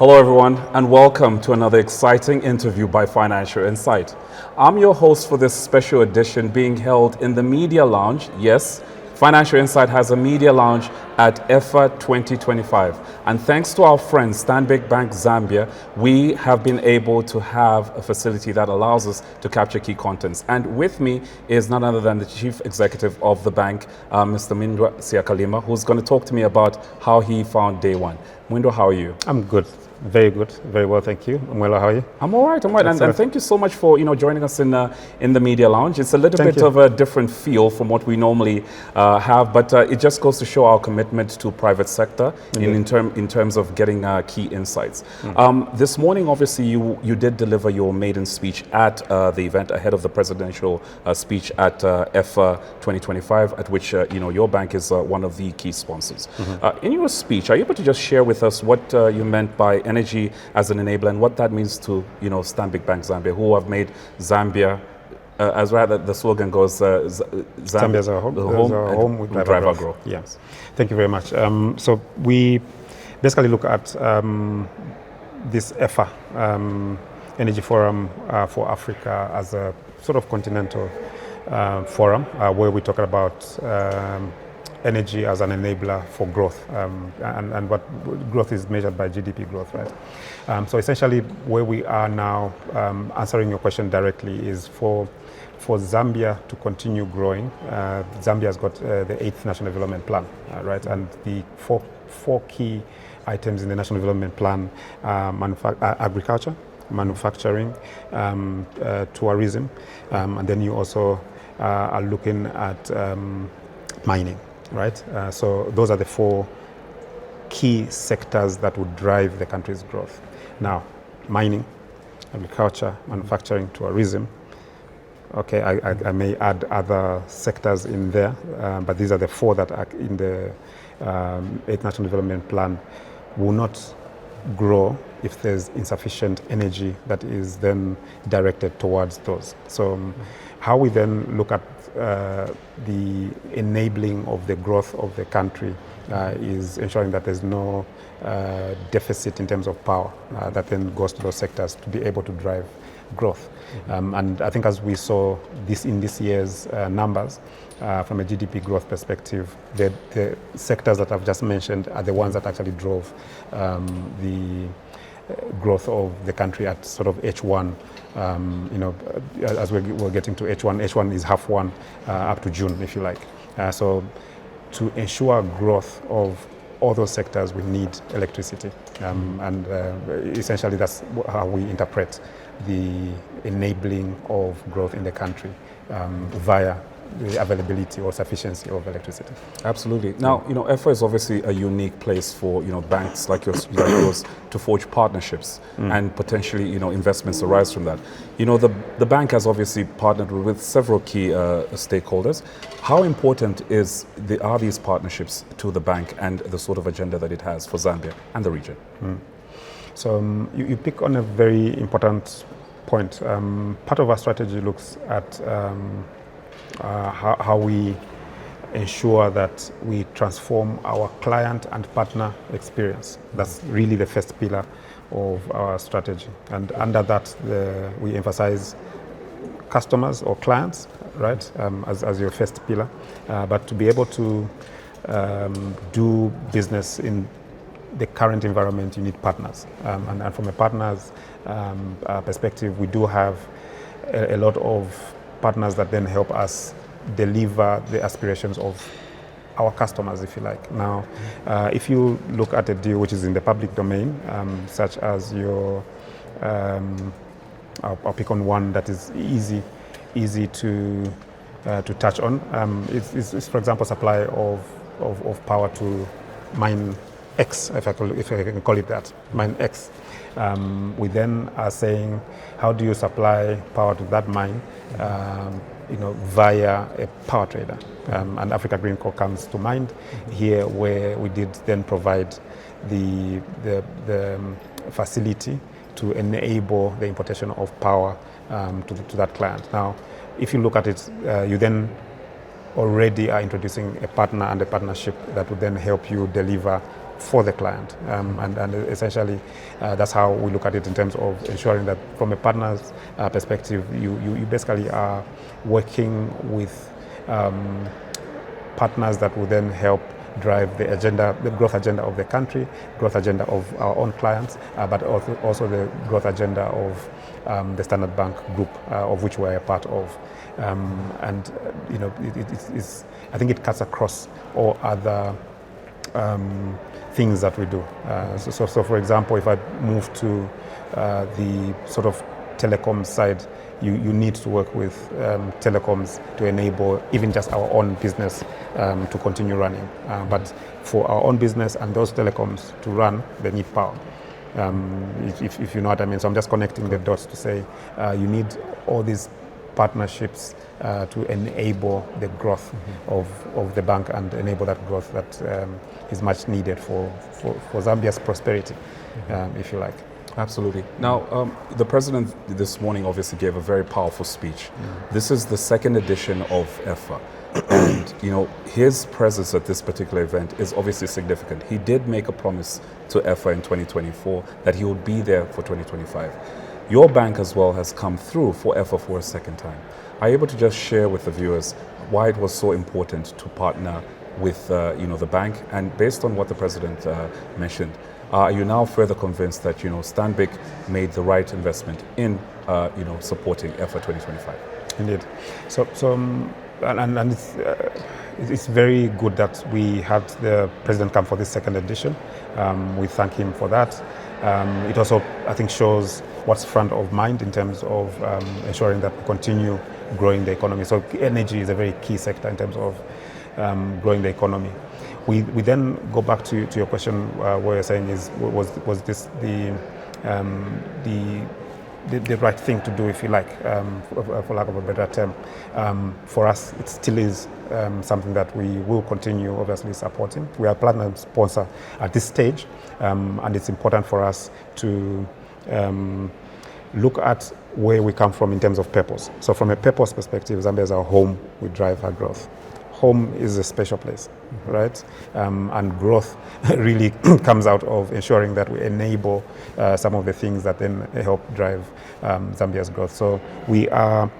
Hello everyone and welcome to another exciting interview by Financial Insight. I'm your host for this special edition being held in the Media Lounge. Yes, Financial Insight has a media lounge at EFFA 2025. And thanks to our friends Stanbic Bank Zambia, we have been able to have a facility that allows us to capture key contents. And with me is none other than the Chief Executive of the bank, Mr. Mwindwa Siakalima, who's going to talk to me about how he found day one. Mwindwa, how are you? I'm good. Very good. Very well, thank you. Mwelwa, how are you? I'm all right. And thank you so much for joining us in the media lounge. It's a little bit of a different feel from what we normally have, but it just goes to show our commitment to private sector in terms of getting key insights. This morning, obviously, you did deliver your maiden speech at the event ahead of the presidential speech at EFFA 2025, at which your bank is one of the key sponsors. In your speech, are you able to just share with us what you meant by energy as an enabler and what that means to Stanbic Bank Zambia, who have made Zambia, as rather the slogan goes, Zambia is our home, we drive our growth. Yes, thank you very much. So we basically look at this EFFA Energy Forum for Africa as a sort of continental forum where we talk about energy as an enabler for growth, and what growth is measured by GDP growth, right? So essentially where we are now, answering your question directly, is for Zambia to continue growing. Zambia has got the 8th National Development Plan, right? And the four key items in the National Development Plan are agriculture, manufacturing, tourism, and then you also are looking at mining. Right, so those are the 4 key sectors that would drive the country's growth. Now, mining, agriculture, manufacturing, tourism. Okay, I may add other sectors in there, but these are the 4 that are in the 8th National Development Plan. Will not grow if there's insufficient energy that is then directed towards those. So how we then look at the enabling of the growth of the country is ensuring that there's no deficit in terms of power that then goes to those sectors to be able to drive growth. And I think as we saw this in this year's numbers, from a GDP growth perspective, the sectors that I've just mentioned are the ones that actually drove the growth of the country at sort of H1. As we're getting to H1 is half one up to June, if you like. So to ensure growth of all those sectors, we need electricity. And essentially that's how we interpret the enabling of growth in the country via the availability or sufficiency of electricity. Absolutely. Now, EFFA is obviously a unique place for banks like yours to forge partnerships and potentially investments arise from that. The bank has obviously partnered with several key stakeholders. How important are these partnerships to the bank and the sort of agenda that it has for Zambia and the region? So you pick on a very important point. Part of our strategy looks at how we ensure that we transform our client and partner experience. That's really the first pillar of our strategy. And under that, we emphasize customers or clients, right, as your first pillar. But to be able to do business in the current environment, you need partners. And from a partner's perspective, we do have a lot of partners that then help us deliver the aspirations of our customers, if you like. Now, if you look at a deal which is in the public domain, such as your, I'll pick on one that is easy to touch on. It's for example, supply of power to mine X, if I can call it that, mine X. We then are saying, how do you supply power to that mine, via a power trader? And Africa Green Co comes to mind here, where we did then provide the facility to enable the importation of power to that client. Now, if you look at it, you then already are introducing a partner and a partnership that would then help you deliver for the client. And essentially, that's how we look at it in terms of ensuring that from a partner's perspective, you basically are working with partners that will then help drive the agenda, the growth agenda of the country, growth agenda of our own clients, but also the growth agenda of the Standard Bank Group, of which we're a part of. And you know, I think it cuts across all other things that we do. So for example, if I move to the sort of telecom side, you need to work with telecoms to enable even just our own business to continue running. But for our own business and those telecoms to run, they need power. If you know what I mean. So I'm just connecting the dots to say you need all these partnerships to enable the growth of the bank and enable that growth that is much needed for Zambia's prosperity, if you like. Absolutely. Now, the president this morning obviously gave a very powerful speech. This is the second edition of EFFA. And, you know, his presence at this particular event is obviously significant. He did make a promise to EFFA in 2024 that he would be there for 2025. Your bank as well has come through for EFFA for a second time. Are you able to just share with the viewers why it was so important to partner with, you know, the bank? And based on what the president mentioned, are you now further convinced that, you know, Stanbic made the right investment in, you know, supporting EFFA 2025? Indeed. And it's very good that we had the president come for this second edition. We thank him for that. It also, I think, shows what's front of mind in terms of ensuring that we continue growing the economy. So energy is a very key sector in terms of growing the economy. We then go back to your question where you're saying was this the right thing to do, if you like, for lack of a better term. For us, it still is something that we will continue obviously supporting. We are platinum sponsor at this stage, and it's important for us to look at where we come from in terms of purpose. So from a purpose perspective, Zambia is our home, we drive our growth. Home is a special place, right? And growth really comes out of ensuring that we enable some of the things that then help drive Zambia's growth. So we are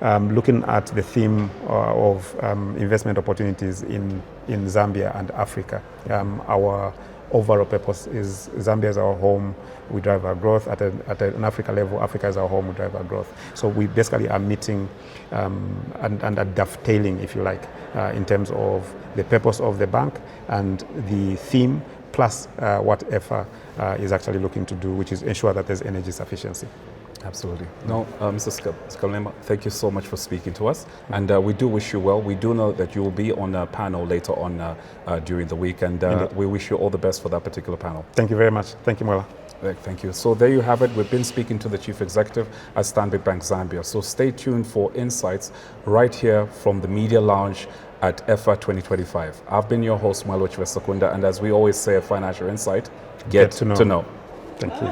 looking at the theme of investment opportunities in Zambia and Africa. Our overall purpose is Zambia is our home, we drive our growth. At an Africa level, Africa is our home, we drive our growth. So we basically are meeting and dovetailing, if you like, in terms of the purpose of the bank and the theme, plus what EFFA is actually looking to do, which is ensure that there's energy sufficiency. Absolutely. No, Mr. Siakalima, thank you so much for speaking to us. And we do wish you well. We do know that you will be on a panel later on during the week. And we wish you all the best for that particular panel. Thank you very much. Thank you, Mwelwa. Thank you. So there you have it. We've been speaking to the Chief Executive at Stanbic Bank Zambia. So stay tuned for insights right here from the Media Lounge at EFFA 2025. I've been your host, Mwelwa Chibesakunda. And as we always say, a financial insight, get to know. Thank you.